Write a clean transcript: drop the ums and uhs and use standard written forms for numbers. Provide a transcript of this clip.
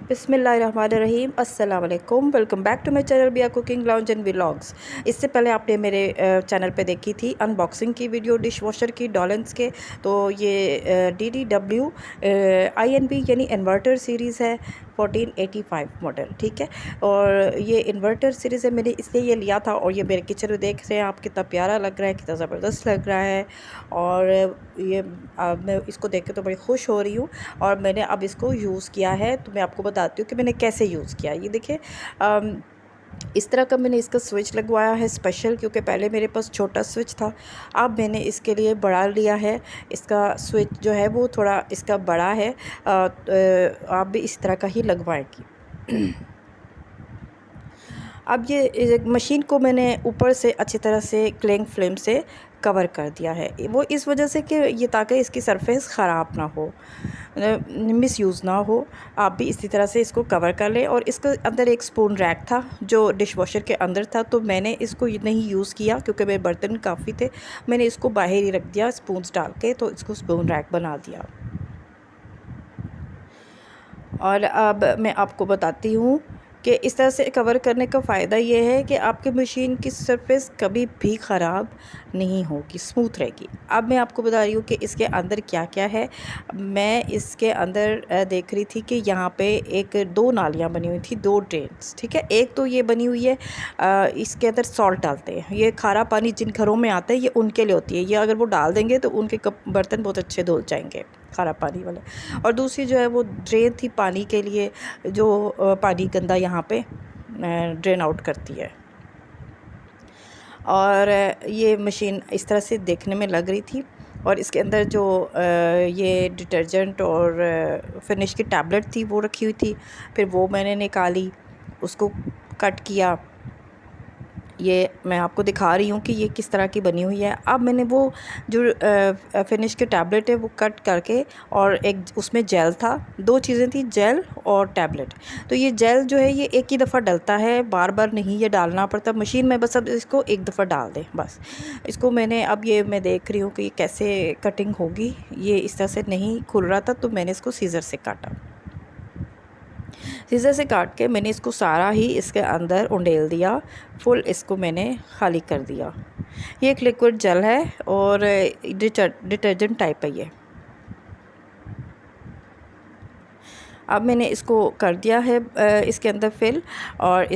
बिस्मिल्लाहिर्रहमानिर्रहीम अस्सलाम वालेकुम। Welcome back to my channel Bia cooking lounge and vlogs. इससे पहले आपने मेरे चैनल पे देखी थी अनबॉक्सिंग की वीडियो डिश वॉशर की डॉलेंस के। तो ये DDW INB यानी इन्वर्टर सीरीज़ है 1485 मॉडल, ठीक है। और ये इन्वर्टर सीरीज़ है, मैंने इसलिए ये लिया था। और ये मेरे किचन में देख रहे हैं आप, कितना प्यारा लग रहा है, कितना ज़बरदस्त लग रहा है। और ये मैं इसको देख के तो बड़ी खुश हो रही हूँ। और मैंने अब इसको यूज़ किया है, तो मैं आपको बताती हूँ कि मैंने कैसे यूज़ किया। ये देखिए, इस तरह का मैंने इसका स्विच लगवाया है स्पेशल, क्योंकि पहले मेरे पास छोटा स्विच था। अब मैंने इसके लिए बड़ा लिया है। इसका स्विच जो है वो थोड़ा इसका बड़ा है। आप भी इस तरह का ही लगवाएंगी। अब ये मशीन को मैंने ऊपर से अच्छी तरह से क्लिंग फिल्म से कवर कर दिया है। वो इस वजह से कि ये ताकि इसकी सरफेस ख़राब ना हो, मिस यूज़ ना हो। आप भी इसी तरह से इसको कवर कर लें। और इसके अंदर एक स्पून रैक था जो डिश वॉशर के अंदर था, तो मैंने इसको नहीं यूज़ किया क्योंकि मेरे बर्तन काफ़ी थे। मैंने इसको बाहर ही रख दिया स्पून्स डाल के, तो इसको स्पून रैक बना दिया। और अब मैं आपको बताती हूँ कि इस तरह से कवर करने का फ़ायदा ये है कि आपकी मशीन की सरफेस कभी भी ख़राब नहीं होगी, स्मूथ रहेगी। अब मैं आपको बता रही हूँ कि इसके अंदर क्या क्या है। मैं इसके अंदर देख रही थी कि यहाँ पे दो नालियाँ बनी हुई थी, दो ड्रेन्स, ठीक है। एक तो ये बनी हुई है, इसके अंदर सॉल्ट डालते हैं। ये खारा पानी जिन घरों में आता है ये उनके लिए होती है। ये अगर वो डाल देंगे तो उनके बर्तन बहुत अच्छे धुल जाएंगे, खारा पानी वाले। और दूसरी जो है वो ड्रेन थी पानी के लिए, जो पानी गंदा यहाँ पे ड्रेन आउट करती है। और ये मशीन इस तरह से देखने में लग रही थी। और इसके अंदर जो ये डिटर्जेंट और फिनिश की टैबलेट थी वो रखी हुई थी। फिर वो मैंने निकाली, उसको कट किया। ये मैं आपको दिखा रही हूँ कि ये किस तरह की बनी हुई है। अब मैंने वो जो फिनिश के टैबलेट है वो कट करके, और एक उसमें जेल था, दो चीज़ें थी, जेल और टैबलेट। तो ये जेल जो है ये एक ही दफ़ा डलता है, बार बार नहीं ये डालना पड़ता मशीन में, बस अब इसको एक दफ़ा डाल दें बस। इसको मैंने अब ये मैं देख रही हूँ कि ये कैसे कटिंग होगी। ये इस तरह से नहीं खुल रहा था, तो मैंने इसको सीज़र से काटा। सीज़र से काट के मैंने इसको सारा ही इसके अंदर उंडेल दिया, फुल इसको मैंने खाली कर दिया। ये एक लिक्विड जेल है और डिटर्जेंट टाइप है ये। अब मैंने इसको कर दिया है इसके अंदर फिल। और